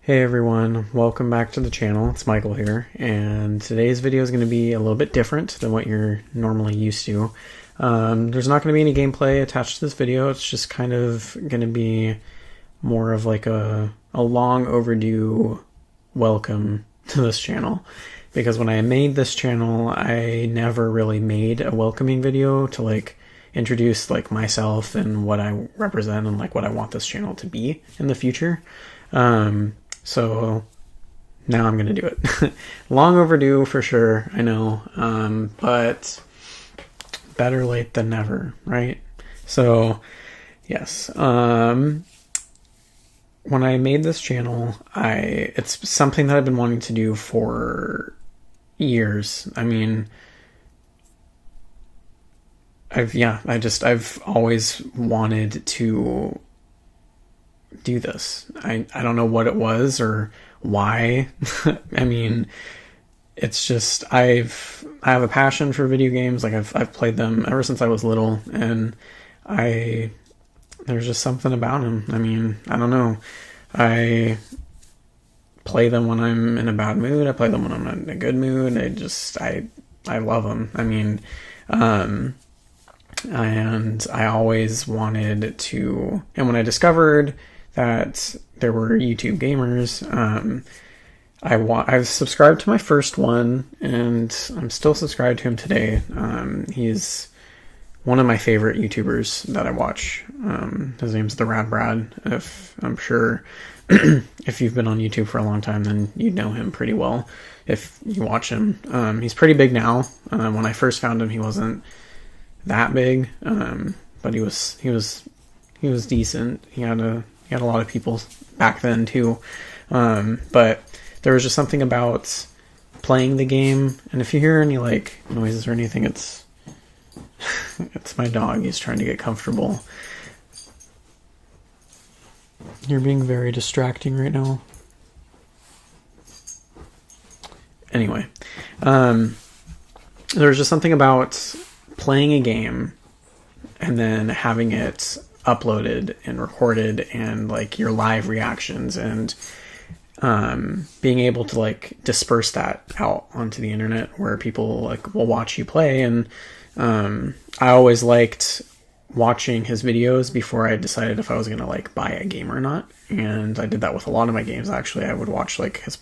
Hey everyone, welcome back to the channel. It's Michael here, and today's video is going to be a little bit different than what you're normally used to. There's not going to be any gameplay attached to this video. It's just kind of going to be more of like a long overdue welcome to this channel. Because when I made this channel, I never really made a welcoming video to like introduce like myself and what I represent and like what I want this channel to be in the future. So now I'm going to do it. Long overdue for sure, I know, but better late than never, right? So yes, when I made this channel, it's something that I've been wanting to do for years. I mean, I've always wanted to do this. I don't know what it was or why. I mean, it's just I have a passion for video games. Like I've played them ever since I was little, and there's just something about them. I mean, I don't know. I play them when I'm in a bad mood. I play them when I'm in a good mood. I love them. I mean, and I always wanted to, and when I discovered that there were YouTube gamers, I've subscribed to my first one, and I'm still subscribed to him today. He's one of my favorite YouTubers that I watch. His name's The Rad Brad. I'm sure if you've been on YouTube for a long time, then you'd know him pretty well if you watch him. He's pretty big now. When I first found him, he wasn't that big, but he was decent. He had a lot of people back then too, but there was just something about playing the game. And if you hear any like noises or anything, it's my dog. He's trying to get comfortable. You're being very distracting right now. Anyway, there's just something about playing a game and then having it uploaded and recorded and like your live reactions and being able to like disperse that out onto the internet where people like will watch you play. And I always liked watching his videos before I decided if I was gonna like buy a game or not, and I did that with a lot of my games. Actually, I would watch like his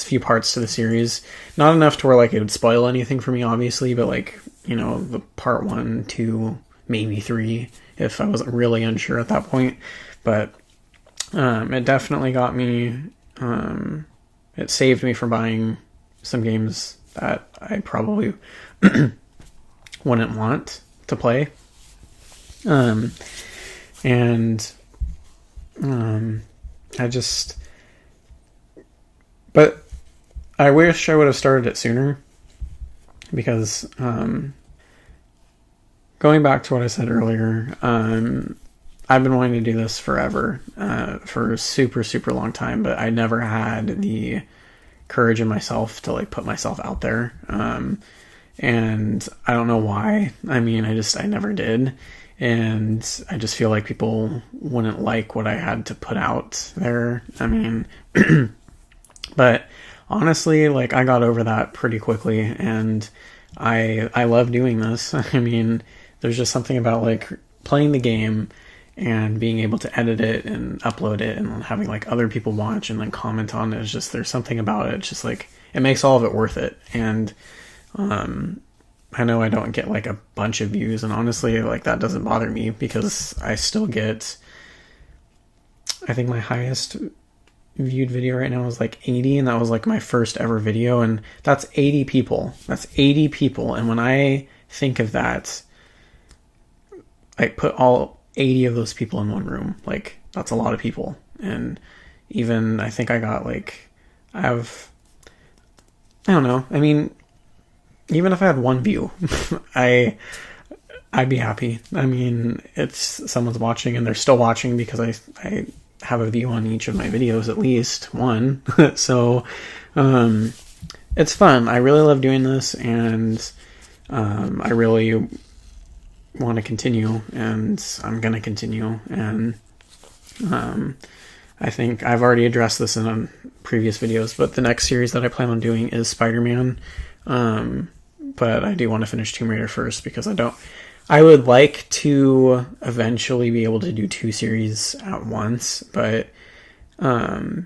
few parts to the series, not enough to where like it would spoil anything for me obviously, but like, you know, the part 1, 2, maybe 3 if I wasn't really unsure at that point. But it definitely got me, it saved me from buying some games that I probably wouldn't want to play. But I wish I would have started it sooner, because going back to what I said earlier, I've been wanting to do this forever, for a super, super long time, but I never had the courage in myself to like put myself out there. And I don't know why. I mean, I never did. And I just feel like people wouldn't like what I had to put out there. I mean, but honestly, like I got over that pretty quickly, and I love doing this. I mean, there's just something about like playing the game and being able to edit it and upload it and having like other people watch and like comment on it. It's just, there's something about it. It's just like, it makes all of it worth it. And I know I don't get like a bunch of views, and honestly, like that doesn't bother me, because I still get, I think my highest viewed video right now is like 80, and that was like my first ever video, and that's 80 people. That's 80 people. And when I think of that, I put all 80 of those people in one room. Like, that's a lot of people. And even I think I got like, I don't know. I mean, even if I had one view, I'd be happy. I mean, it's someone's watching, and they're still watching because I have a view on each of my videos, at least one. So it's fun. I really love doing this, and I really want to continue, and I'm gonna continue. And I think I've already addressed this in previous videos, but the next series that I plan on doing is Spider-Man. But I do want to finish Tomb Raider first because I would like to eventually be able to do 2 series at once, but I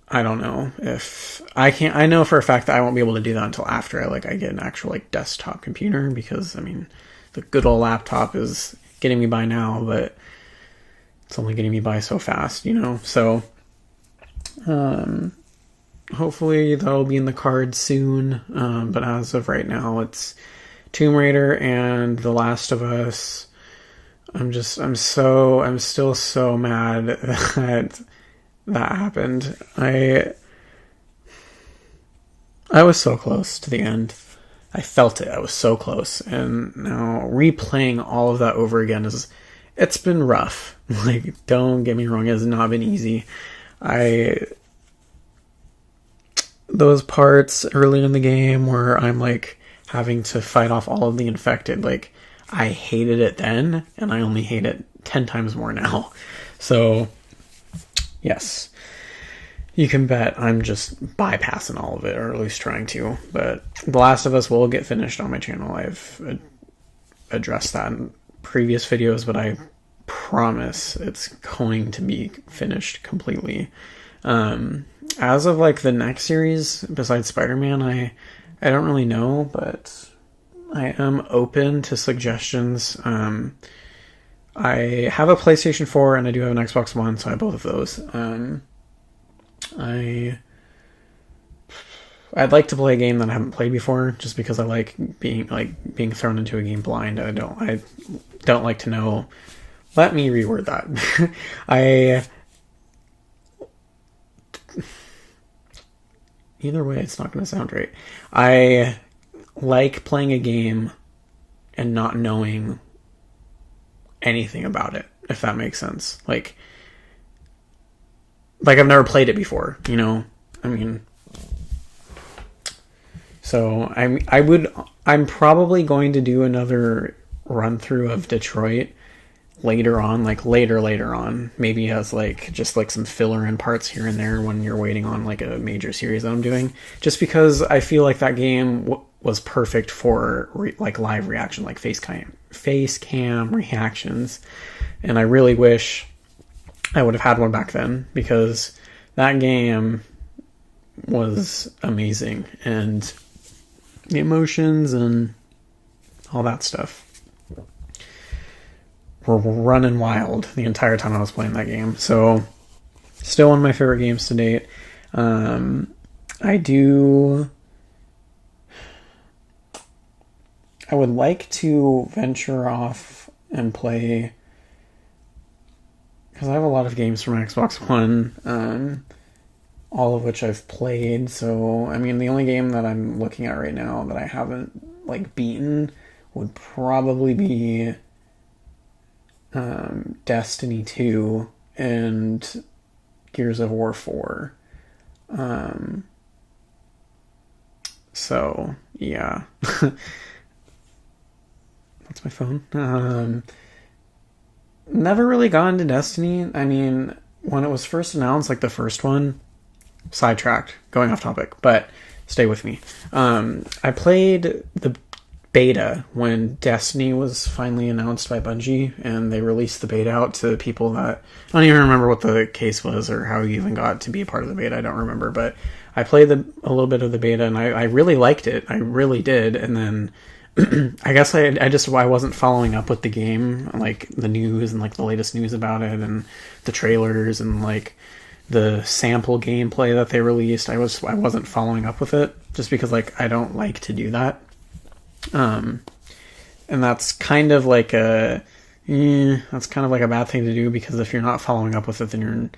don't know if I can't. I know for a fact that I won't be able to do that until after I get an actual desktop computer, because I mean the good old laptop is getting me by now, but it's only getting me by so fast, So hopefully that'll be in the cards soon. But as of right now, it's Tomb Raider and The Last of Us. I'm still so mad that happened. I was so close to the end. I felt it. I was so close. And now replaying all of that over again it's been rough. Don't get me wrong, it has not been easy. Those parts early in the game where I'm having to fight off all of the infected, I hated it then, and I only hate it 10 times more now. So yes, you can bet I'm just bypassing all of it, or at least trying to. But The Last of Us will get finished on my channel. I've addressed that in previous videos, but I promise it's going to be finished completely. As of the next series besides Spider-Man, I don't really know, but I am open to suggestions. I have a PlayStation 4 and I do have an Xbox One, so I have both of those. I'd like to play a game that I haven't played before, just because I like being thrown into a game blind. I don't like to know. Let me reword that. Either way, it's not going to sound right. I like playing a game and not knowing anything about it, if that makes sense. Like I've never played it before, I mean, so I'm probably going to do another run through of Detroit later on, maybe as just some filler in parts here and there when you're waiting on a major series that I'm doing, just because I feel like that game was perfect for live reaction, face cam reactions, and I really wish I would have had one back then, because that game was amazing, and the emotions and all that stuff were running wild the entire time I was playing that game. So, still one of my favorite games to date. I would like to venture off and play, because I have a lot of games from Xbox One, all of which I've played. So, I mean, the only game that I'm looking at right now that I haven't beaten would probably be Destiny 2 and Gears of War 4. So, yeah. That's my phone. Never really got into Destiny. I mean, when it was first announced, the first one, sidetracked, going off topic, but stay with me. I played the beta when Destiny was finally announced by Bungie, and they released the beta out to people that I don't even remember what the case was or how you even got to be a part of the beta. I don't remember, but I played a little bit of the beta, and I really liked it. I really did. And then I guess I wasn't following up with the game, the news and the latest news about it, and the trailers and the sample gameplay that they released. I wasn't following up with it, just because I don't like to do that. And that's kind of a bad thing to do, because if you're not following up with it, then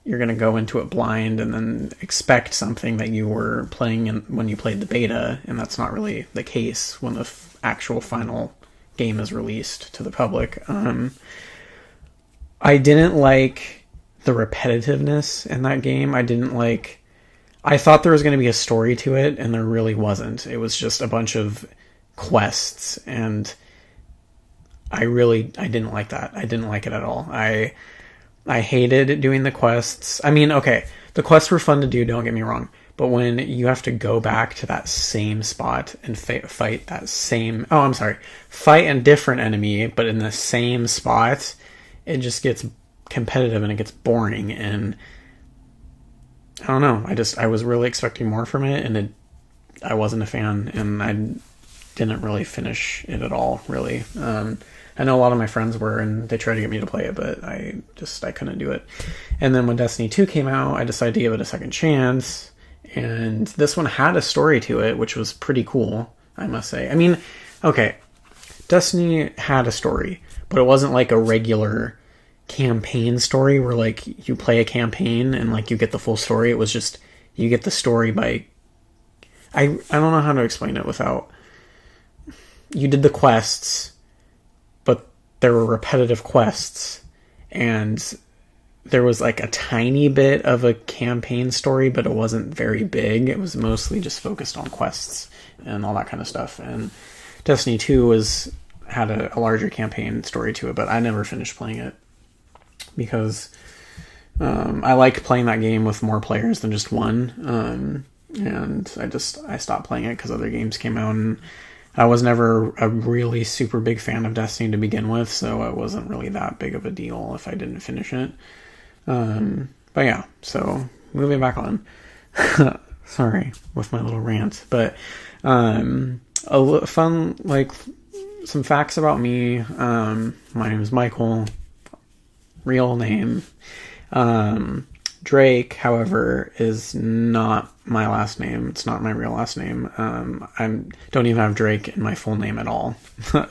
you're going to go into it blind and then expect something that you were playing when you played the beta, and that's not really the case when the actual final game is released to the public. I didn't like the repetitiveness in that game. I thought there was going to be a story to it, and there really wasn't. It was just a bunch of quests, and I didn't like that. I didn't like it at all. I hated doing the quests. I mean, okay, the quests were fun to do, don't get me wrong. But when you have to go back to that same spot and fight that same... Oh, I'm sorry. Fight a different enemy, but in the same spot, it just gets competitive and it gets boring. And I don't know. I was really expecting more from it, and I wasn't a fan, and I didn't really finish it at all, really. I know a lot of my friends were, and they tried to get me to play it, but I couldn't do it. And then when Destiny 2 came out, I decided to give it a second chance. And this one had a story to it, which was pretty cool, I must say. I mean, okay, Destiny had a story, but it wasn't like a regular campaign story where, like, you play a campaign and, like, you get the full story. It was just, you get the story by... I don't know how to explain it without... You did the quests, but there were repetitive quests, and there was like a tiny bit of a campaign story, but it wasn't very big. It was mostly just focused on quests and all that kind of stuff. And Destiny 2 had a larger campaign story to it, but I never finished playing it because I liked playing that game with more players than just one. And I stopped playing it because other games came out, and I was never a really super big fan of Destiny to begin with, so it wasn't really that big of a deal if I didn't finish it. But yeah, so moving back on. Sorry with my little rant, but fun, like, some facts about me. My name is Michael, real name. Drake, however, is not my last name. It's not my real last name. I don't even have Drake in my full name at all.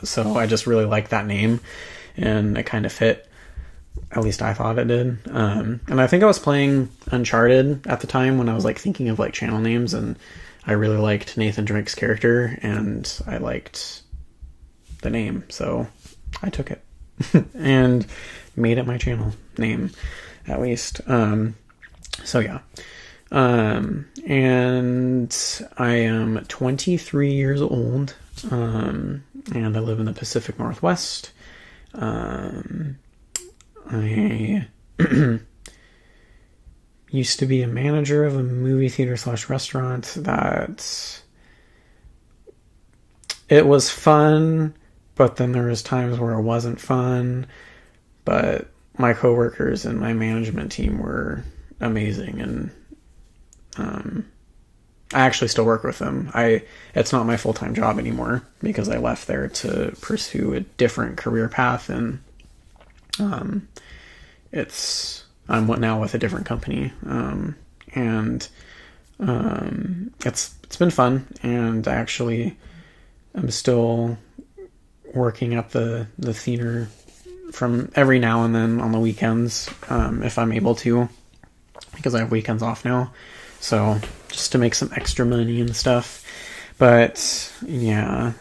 So I just really like that name, and it kind of fit. At least I thought it did. And I think I was playing Uncharted at the time when I was, like, thinking of, like, channel names, and I really liked Nathan Drake's character, and I liked the name, so I took it and made it my channel name, at least. So yeah. And I am 23 years old, and I live in the Pacific Northwest. I used to be a manager of a movie theater / restaurant that it was fun, but then there was times where it wasn't fun. But my coworkers and my management team were amazing, and I actually still work with them. It's not my full-time job anymore because I left there to pursue a different career path, and I'm now with a different company, and it's been fun, and I actually am still working at the theater from every now and then on the weekends, if I'm able to, because I have weekends off now, so just to make some extra money and stuff. But yeah,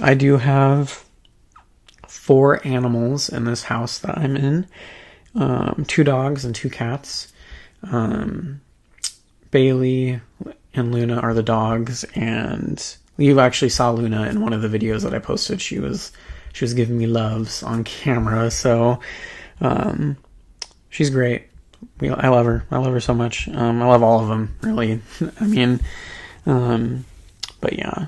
I do have 4 animals in this house that I'm in. 2 dogs and 2 cats. Bailey and Luna are the dogs, and you actually saw Luna in one of the videos that I posted. She was giving me loves on camera, so she's great. I love her. I love her so much. I love all of them, really. I mean, but yeah.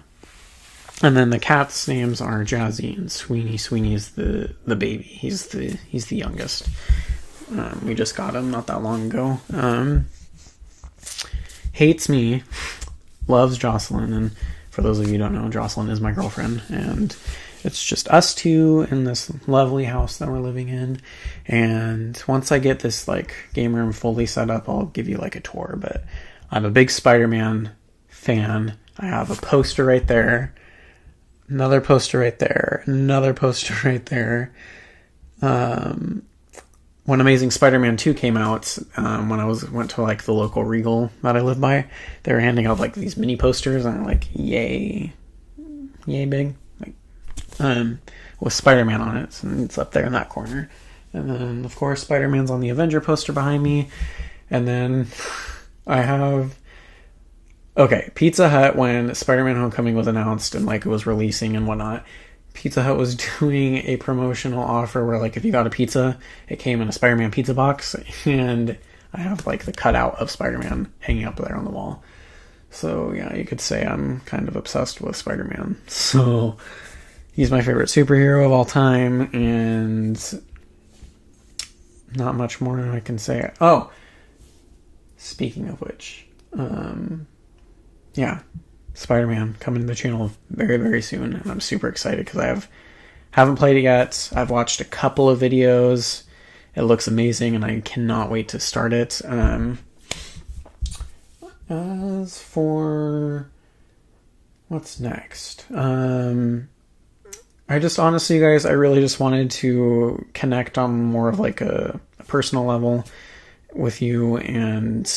And then the cats' names are Jazzy and Sweeney. Sweeney's the baby. He's the youngest. We just got him not that long ago. Hates me, loves Jocelyn, and for those of you who don't know, Jocelyn is my girlfriend, and it's just us two in this lovely house that we're living in. And once I get this, like, game room fully set up, I'll give you, like, a tour. But I'm a big Spider-Man fan. I have a poster right there, another poster right there, another poster right there. When Amazing Spider-Man 2 came out, when I went to, like, the local Regal that I live by, they were handing out, like, these mini posters, and I'm like, yay big, like, with Spider-Man on it, and it's up there in that corner. And then, of course, Spider-Man's on the Avenger poster behind me. And then I have... Okay, Pizza Hut, when Spider-Man Homecoming was announced and, like, it was releasing and whatnot, Pizza Hut was doing a promotional offer where, like, if you got a pizza, it came in a Spider-Man pizza box, and I have, like, the cutout of Spider-Man hanging up there on the wall. So, yeah, you could say I'm kind of obsessed with Spider-Man. So, he's my favorite superhero of all time, and not much more I can say. Oh, speaking of which, yeah, Spider-Man coming to the channel very, very soon, and I'm super excited because haven't played it yet. I've watched a couple of videos. It looks amazing, and I cannot wait to start it. As for what's next, I just honestly, guys, I really just wanted to connect on more of like a personal level with you and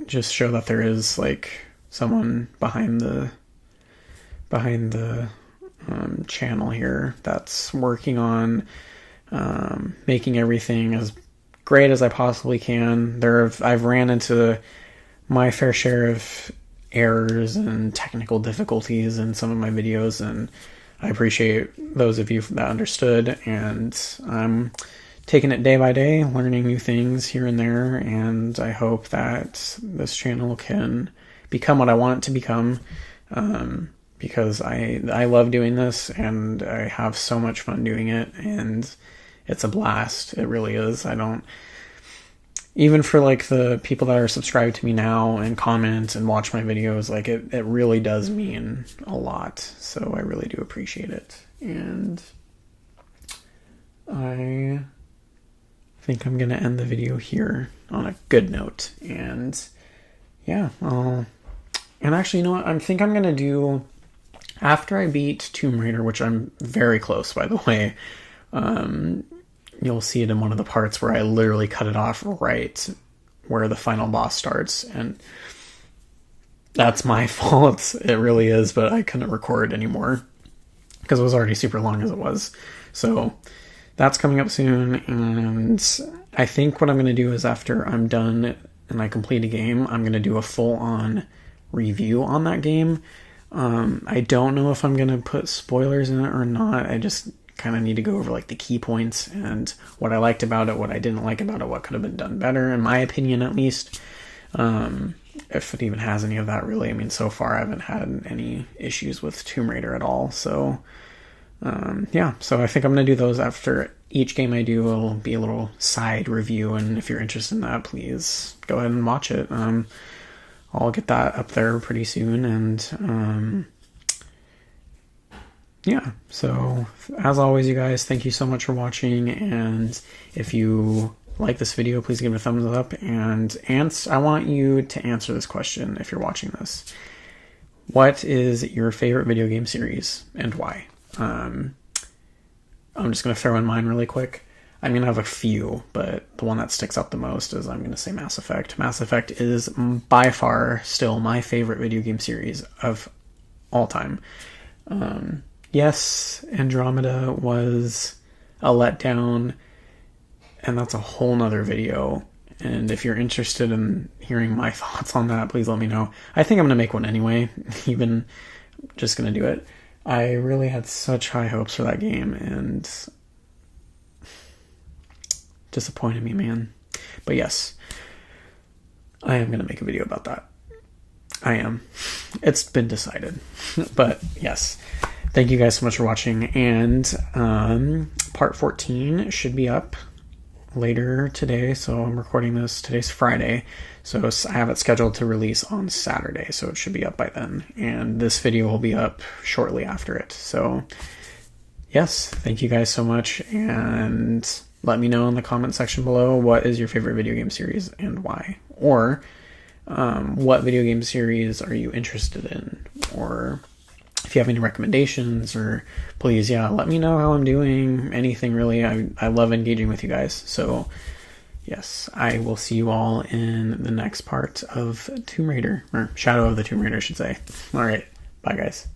just show that there is like someone behind the channel here that's working on making everything as great as I possibly can. I've ran into my fair share of errors and technical difficulties in some of my videos, and I appreciate those of you that understood, and I'm taking it day by day, learning new things here and there, and I hope that this channel can become what I want it to become, because I love doing this, and I have so much fun doing it, and it's a blast. It really is. Even for like the people that are subscribed to me now and comment and watch my videos, like it really does mean a lot. So I really do appreciate it. And I think I'm going to end the video here on a good note. And yeah, and actually, you know what? I think I'm going to do, after I beat Tomb Raider, which I'm very close, by the way, you'll see it in one of the parts where I literally cut it off right where the final boss starts, and that's my fault. It really is, but I couldn't record anymore because it was already super long as it was. So that's coming up soon, and I think what I'm going to do is after I'm done and I complete a game, I'm going to do a full-on review on that game. I don't know if I'm going to put spoilers in it or not. I just kind of need to go over like the key points and what I liked about it, what I didn't like about it, what could have been done better, in my opinion at least. If it even has any of that, really. I mean, so far I haven't had any issues with Tomb Raider at all. So yeah, so I think I'm going to do those after each game I do. It'll be a little side review, and if you're interested in that, please go ahead and watch it. I'll get that up there pretty soon, and yeah, so as always, you guys, thank you so much for watching, and if you like this video, please give it a thumbs up, and I want you to answer this question if you're watching this. What is your favorite video game series, and why? I'm just going to throw in mine really quick. I'm going to have a few, but the one that sticks out the most is, I'm going to say, Mass Effect. Mass Effect is by far still my favorite video game series of all time. Yes, Andromeda was a letdown, and that's a whole nother video. And if you're interested in hearing my thoughts on that, please let me know. I think I'm going to make one anyway, even just going to do it. I really had such high hopes for that game, and disappointed me, man. But yes, I am going to make a video about that. I am. It's been decided. But yes, thank you guys so much for watching, and part 14 should be up later today. So I'm recording this, today's Friday, so I have it scheduled to release on Saturday, so it should be up by then, and this video will be up shortly after it. So yes, thank you guys so much, and let me know in the comment section below, what is your favorite video game series and why, or what video game series are you interested in, or if you have any recommendations, or please, yeah, let me know how I'm doing, anything really. I love engaging with you guys. So yes, I will see you all in the next part of Tomb Raider, or Shadow of the Tomb Raider, I should say. All right, bye guys.